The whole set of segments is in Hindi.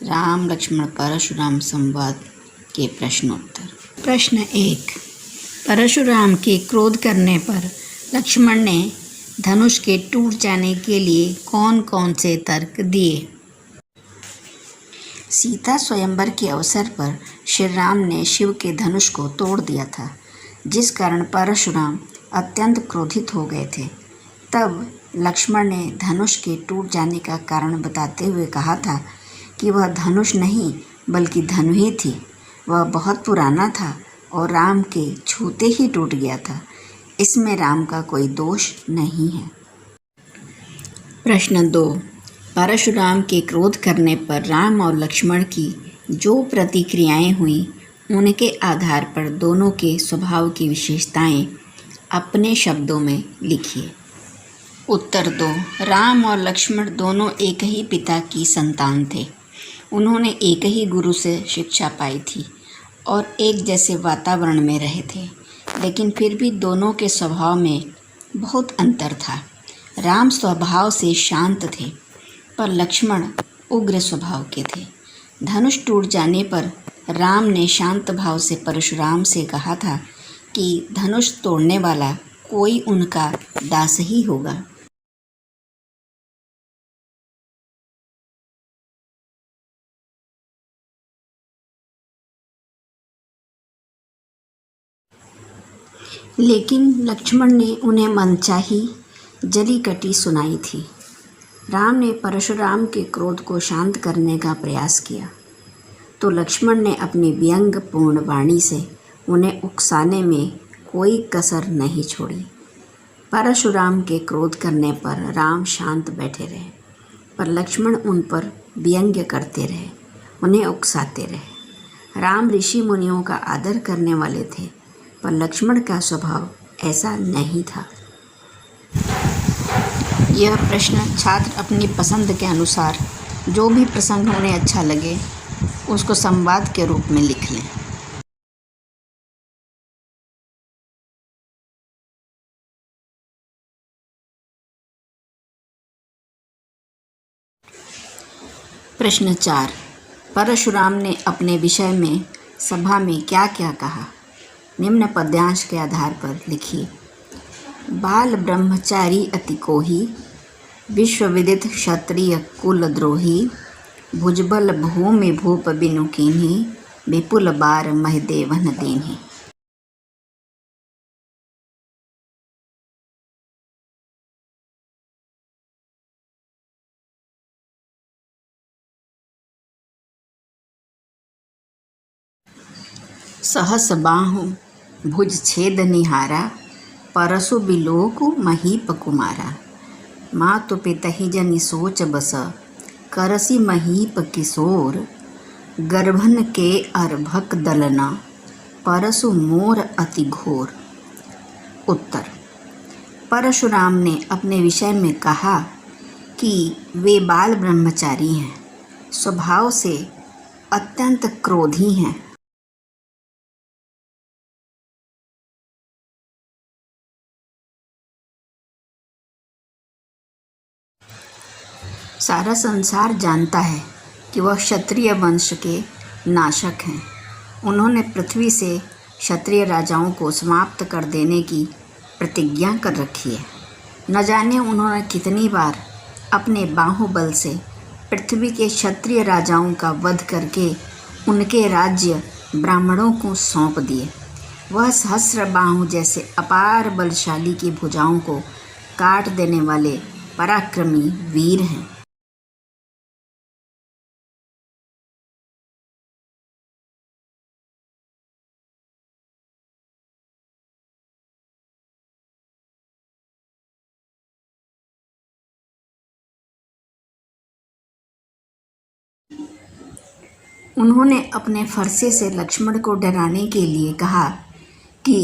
राम लक्ष्मण परशुराम संवाद के प्रश्नोत्तर। प्रश्न 1। परशुराम के क्रोध करने पर लक्ष्मण ने धनुष के टूट जाने के लिए कौन कौन से तर्क दिए? सीता स्वयंवर के अवसर पर श्री राम ने शिव के धनुष को तोड़ दिया था, जिस कारण परशुराम अत्यंत क्रोधित हो गए थे। तब लक्ष्मण ने धनुष के टूट जाने का कारण बताते हुए कहा था कि वह धनुष नहीं बल्कि धनु ही थी। वह बहुत पुराना था और राम के छूते ही टूट गया था। इसमें राम का कोई दोष नहीं है। प्रश्न 2। परशुराम के क्रोध करने पर राम और लक्ष्मण की जो प्रतिक्रियाएं हुई, उनके आधार पर दोनों के स्वभाव की विशेषताएं अपने शब्दों में लिखिए। उत्तर 2। राम और लक्ष्मण दोनों एक ही पिता की संतान थे। उन्होंने एक ही गुरु से शिक्षा पाई थी और एक जैसे वातावरण में रहे थे, लेकिन फिर भी दोनों के स्वभाव में बहुत अंतर था। राम स्वभाव से शांत थे, पर लक्ष्मण उग्र स्वभाव के थे। धनुष टूट जाने पर राम ने शांत भाव से परशुराम से कहा था कि धनुष तोड़ने वाला कोई उनका दास ही होगा। लेकिन लक्ष्मण ने उन्हें मनचाही जली कटी सुनाई थी। राम ने परशुराम के क्रोध को शांत करने का प्रयास किया, तो लक्ष्मण ने अपनी व्यंग्यपूर्ण वाणी से उन्हें उकसाने में कोई कसर नहीं छोड़ी। परशुराम के क्रोध करने पर राम शांत बैठे रहे, पर लक्ष्मण उन पर व्यंग्य करते रहे, उन्हें उकसाते रहे। राम ऋषि मुनियों का आदर करने वाले थे, पर लक्ष्मण का स्वभाव ऐसा नहीं था। यह प्रश्न छात्र अपनी पसंद के अनुसार जो भी प्रसंग उन्हें अच्छा लगे उसको संवाद के रूप में लिख लें। प्रश्न 4। परशुराम ने अपने विषय में सभा में क्या क्या कहा? निम्न पद्यांश के आधार पर लिखिए। बाल ब्रह्मचारी अति कोही, विश्वविदित क्षत्रिय कुलद्रोही, भुजबल भूमि भूप बिनु कीन्ही, विपुल बार मह देवन दीन्ही। सहस बाहु भुज छेद निहारा, परसु बिलोकु महीप कुमारा। मातु पितहि जनि सोच बस, करसी महीप किशोर। गर्भन के अर्भक दलना, परसु मोर अति घोर। उत्तर। परशुराम ने अपने विषय में कहा कि वे बाल ब्रह्मचारी हैं, स्वभाव से अत्यंत क्रोधी हैं। सारा संसार जानता है कि वह क्षत्रिय वंश के नाशक हैं। उन्होंने पृथ्वी से क्षत्रिय राजाओं को समाप्त कर देने की प्रतिज्ञा कर रखी है। न जाने उन्होंने कितनी बार अपने बाहुबल से पृथ्वी के क्षत्रिय राजाओं का वध करके उनके राज्य ब्राह्मणों को सौंप दिए। वह सहस्र बाहु जैसे अपार बलशाली की भुजाओं को काट देने वाले पराक्रमी वीर हैं। उन्होंने अपने फरसे से लक्ष्मण को डराने के लिए कहा कि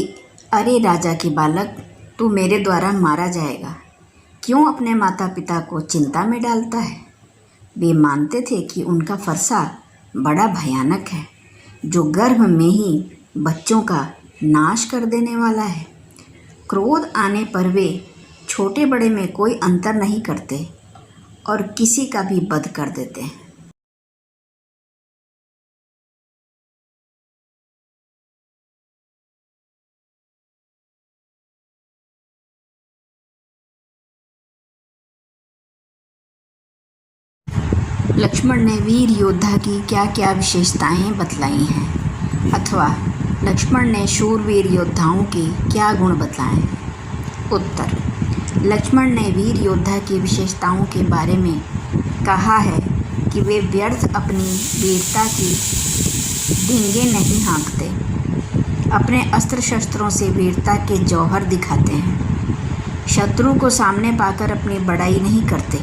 अरे राजा के बालक, तू मेरे द्वारा मारा जाएगा, क्यों अपने माता पिता को चिंता में डालता है? वे मानते थे कि उनका फरसा बड़ा भयानक है, जो गर्भ में ही बच्चों का नाश कर देने वाला है। क्रोध आने पर वे छोटे बड़े में कोई अंतर नहीं करते और किसी का भी वध कर देते हैं। लक्ष्मण ने वीर योद्धा की क्या क्या विशेषताएं बतलाई हैं, अथवा लक्ष्मण ने शूरवीर योद्धाओं के क्या गुण बतलाए हैं? उत्तर: लक्ष्मण ने वीर योद्धा की विशेषताओं के बारे में कहा है कि वे व्यर्थ अपनी वीरता की डींगे नहीं हाँकते, अपने अस्त्र शस्त्रों से वीरता के जौहर दिखाते हैं, शत्रु को सामने पाकर अपनी बड़ाई नहीं करते,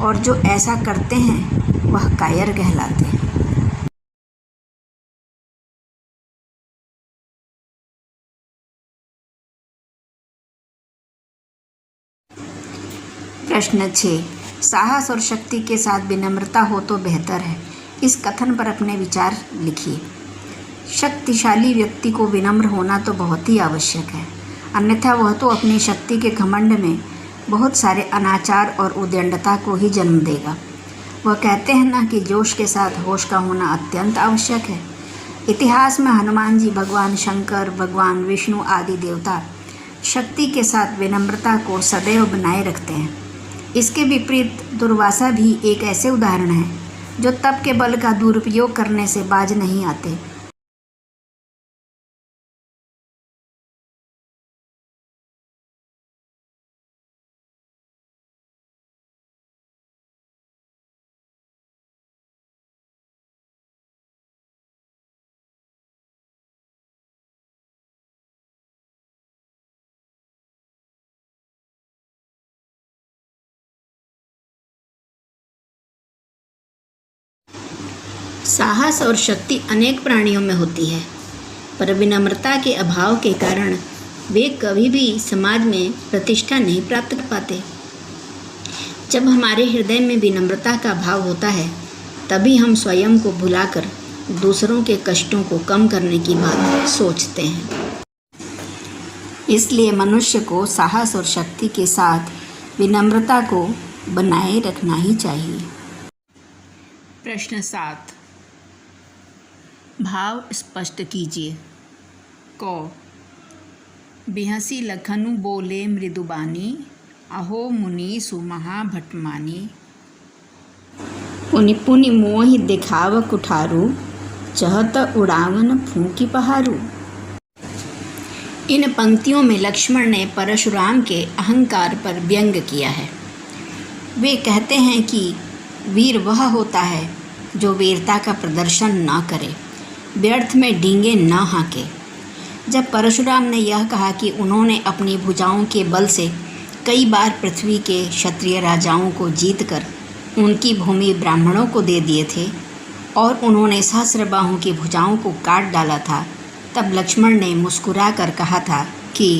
और जो ऐसा करते हैं वह कायर कहलाते हैं। प्रश्न 6, साहस और शक्ति के साथ विनम्रता हो तो बेहतर है। इस कथन पर अपने विचार लिखिए। शक्तिशाली व्यक्ति को विनम्र होना तो बहुत ही आवश्यक है, अन्यथा वह तो अपनी शक्ति के घमंड में बहुत सारे अनाचार और उद्दंडता को ही जन्म देगा। वह कहते हैं ना कि जोश के साथ होश का होना अत्यंत आवश्यक है। इतिहास में हनुमान जी, भगवान शंकर, भगवान विष्णु आदि देवता शक्ति के साथ विनम्रता को सदैव बनाए रखते हैं। इसके विपरीत दुर्वासा भी एक ऐसे उदाहरण है जो तप के बल का दुरुपयोग करने से बाज नहीं आते। साहस और शक्ति अनेक प्राणियों में होती है, पर विनम्रता के अभाव के कारण वे कभी भी समाज में प्रतिष्ठा नहीं प्राप्त कर पाते। जब हमारे हृदय में विनम्रता का भाव होता है, तभी हम स्वयं को भुलाकर दूसरों के कष्टों को कम करने की बात सोचते हैं। इसलिए मनुष्य को साहस और शक्ति के साथ विनम्रता को बनाए रखना ही चाहिए। प्रश्न 7, भाव स्पष्ट कीजिए। क, बिहसी लखनु बोले मृदुबानी, अहो मुनि सुमहा भटमानी। पुनि पुनि मोहि दिखाव कुठारू, चहत उड़ावन फूंकी पहारू। इन पंक्तियों में लक्ष्मण ने परशुराम के अहंकार पर व्यंग किया है। वे कहते हैं कि वीर वह होता है जो वीरता का प्रदर्शन न करे, व्यर्थ में डींगे न हाँके। जब परशुराम ने यह कहा कि उन्होंने अपनी भुजाओं के बल से कई बार पृथ्वी के क्षत्रिय राजाओं को जीतकर उनकी भूमि ब्राह्मणों को दे दिए थे और उन्होंने सहस्रबाहु की भुजाओं को काट डाला था, तब लक्ष्मण ने मुस्कुरा कर कहा था कि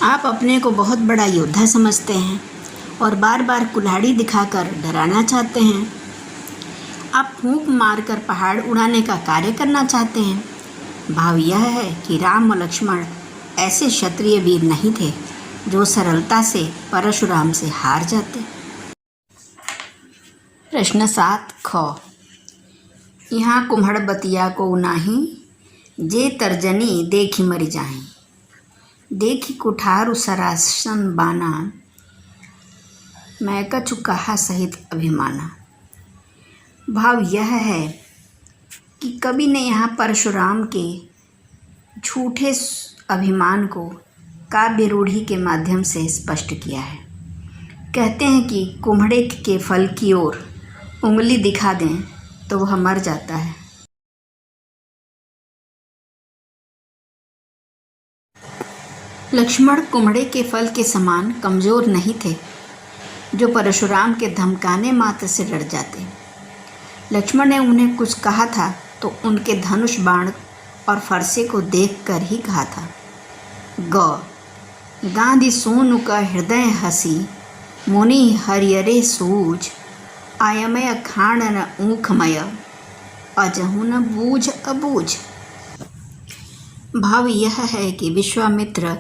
आप अपने को बहुत बड़ा योद्धा समझते हैं और बार बार कुल्हाड़ी दिखाकर डराना चाहते हैं। आप फूंक मारकर पहाड़ उड़ाने का कार्य करना चाहते हैं। भाव यह है कि राम और लक्ष्मण ऐसे क्षत्रिय वीर नहीं थे जो सरलता से परशुराम से हार जाते। प्रश्न 7 ख, यहाँ कुम्हड़ बतिया को नाही, जे तर्जनी देखी मरी जाहीं, देखी कुठारु सरासन बाना, मैं कछु कहा सहित अभिमाना। भाव यह है कि कवि ने यहाँ परशुराम के झूठे अभिमान को काव्य रूढ़ि के माध्यम से स्पष्ट किया है। कहते हैं कि कुम्हड़े के फल की ओर उंगली दिखा दें तो वह मर जाता है। लक्ष्मण कुम्हड़े के फल के समान कमज़ोर नहीं थे जो परशुराम के धमकाने मात्र से डर जाते। लक्ष्मण ने उन्हें कुछ कहा था तो उनके धनुष बाण और फरसे को देखकर ही कहा था। ग, गांधी सोनु का हृदय हसी, मुनि हरियरे सूज, आयमय खाण न ऊखमय। अजहु न बूझ अबूझ। भाव यह है कि विश्वामित्र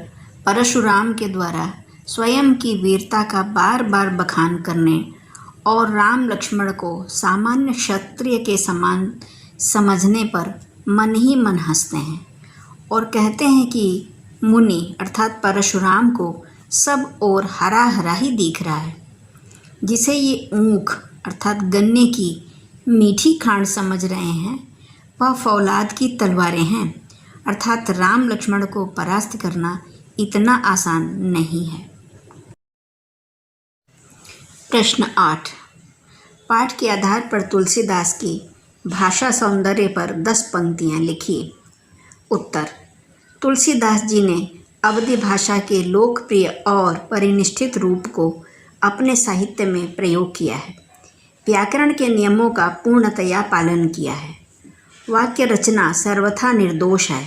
परशुराम के द्वारा स्वयं की वीरता का बार बार बखान करने और राम लक्ष्मण को सामान्य क्षत्रिय के समान समझने पर मन ही मन हंसते हैं और कहते हैं कि मुनि अर्थात परशुराम को सब ओर हरा हरा ही दिख रहा है। जिसे ये ऊख अर्थात गन्ने की मीठी खांड समझ रहे हैं वह फौलाद की तलवारें हैं अर्थात राम लक्ष्मण को परास्त करना इतना आसान नहीं है। प्रश्न 8। पाठ के आधार पर तुलसीदास की भाषा सौंदर्य पर 10 पंक्तियाँ लिखिए। उत्तर। तुलसीदास जी ने अवधी भाषा के लोकप्रिय और परिनिष्ठित रूप को अपने साहित्य में प्रयोग किया है। व्याकरण के नियमों का पूर्णतया पालन किया है। वाक्य रचना सर्वथा निर्दोष है।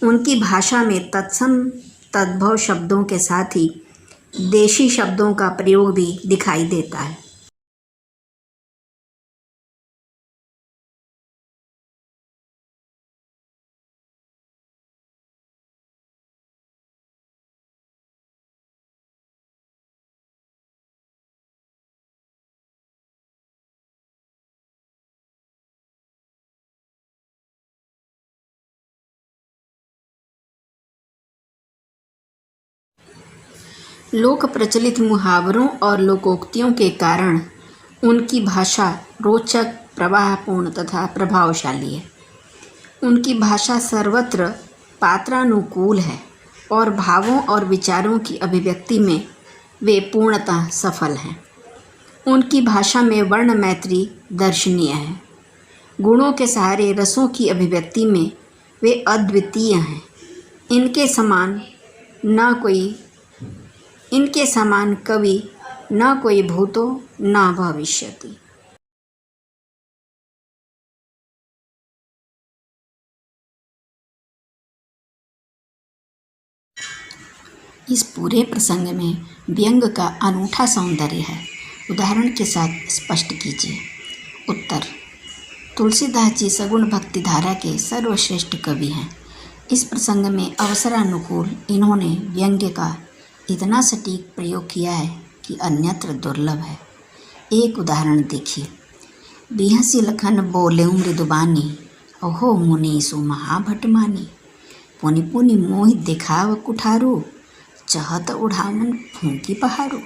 उनकी भाषा में तत्सम तद्भव शब्दों के साथ ही देशी शब्दों का प्रयोग भी दिखाई देता है। लोक प्रचलित मुहावरों और लोकोक्तियों के कारण उनकी भाषा रोचक, प्रवाहपूर्ण तथा प्रभावशाली है। उनकी भाषा सर्वत्र पात्रानुकूल है और भावों और विचारों की अभिव्यक्ति में वे पूर्णतः सफल हैं। उनकी भाषा में वर्ण मैत्री दर्शनीय है। गुणों के सहारे रसों की अभिव्यक्ति में वे अद्वितीय हैं। इनके समान कवि न कोई भूतो न भविष्यति। इस पूरे प्रसंग में व्यंग का अनूठा सौंदर्य है। उदाहरण के साथ स्पष्ट कीजिए। उत्तर। तुलसीदास जी सगुण भक्ति धारा के सर्वश्रेष्ठ कवि हैं। इस प्रसंग में अवसरानुकूल इन्होंने व्यंग्य का इतना सटीक प्रयोग किया है कि अन्यत्र दुर्लभ है। एक उदाहरण देखिए। बिहसी लखन बोले मृदुबानी, ओहो मुनि सु महाभटमानी। पुनि पुनि मोहि दिखाव कुठारू, चहत उड़ावन फूंकी पहाड़ू।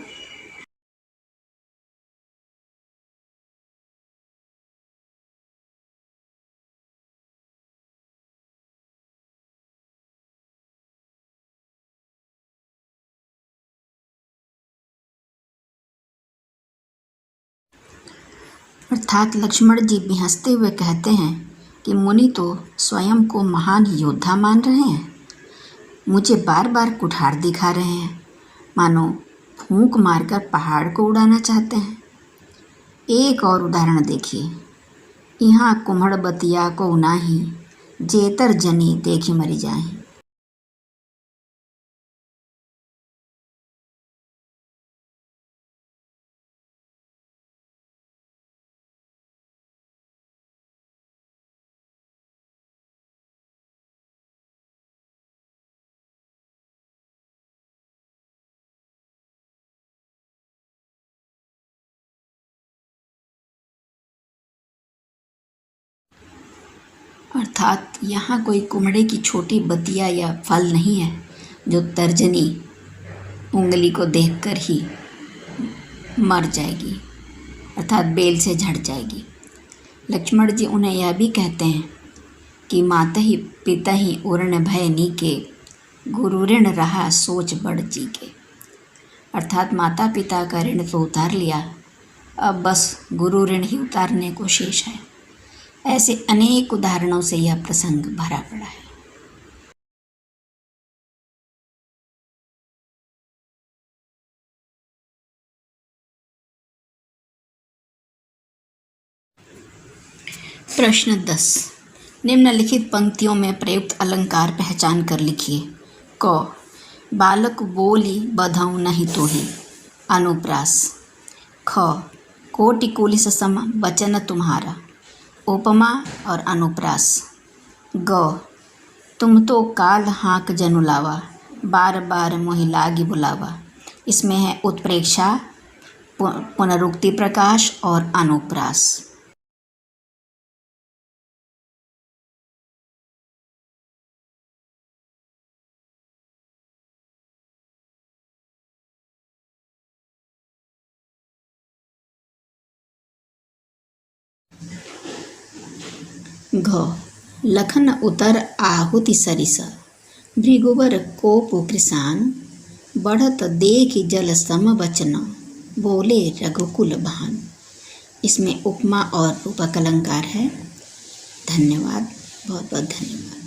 अर्थात लक्ष्मण जी भी हंसते हुए कहते हैं कि मुनि तो स्वयं को महान योद्धा मान रहे हैं, मुझे बार बार कुठार दिखा रहे हैं, मानो फूंक मारकर पहाड़ को उड़ाना चाहते हैं। एक और उदाहरण देखिए। यहाँ कुम्हड़ बतिया को नाही, जेतर जनी देखी मरी जाही। अर्थात यहाँ कोई कुम्हड़े की छोटी बतिया या फल नहीं है जो तर्जनी उंगली को देखकर ही मर जाएगी अर्थात बेल से झड़ जाएगी। लक्ष्मण जी उन्हें यह भी कहते हैं कि माता ही पिता ही उर्ण भय नीके, गुरु ऋण रहा सोच बढ़ जी के। अर्थात माता पिता का ऋण तो उतार लिया, अब बस गुरु ऋण ही उतारने को शेष है। ऐसे अनेक उदाहरणों से यह प्रसंग भरा पड़ा है। प्रश्न 10। निम्नलिखित पंक्तियों में प्रयुक्त अलंकार पहचान कर लिखिए। क। बालक बोली बधऊ नहीं तोहि, अनुप्रास। ख। कोटि कुलिस सम वचन तुम्हारा, उपमा और अनुप्रास। ग, तुम तो काल हाँक जनु लावा, बार बार मोहि लागी बुलावा। इसमें है उत्प्रेक्षा, पुनरुक्ति प्रकाश और अनुप्रास। घ, लखन उतर आहुति सरिस, भृगुवर कोप कृसान, बढ़त देख जल सम वचन, बोले रघुकुल बहान। इसमें उपमा और रूपक अलंकार है। धन्यवाद, बहुत बहुत धन्यवाद।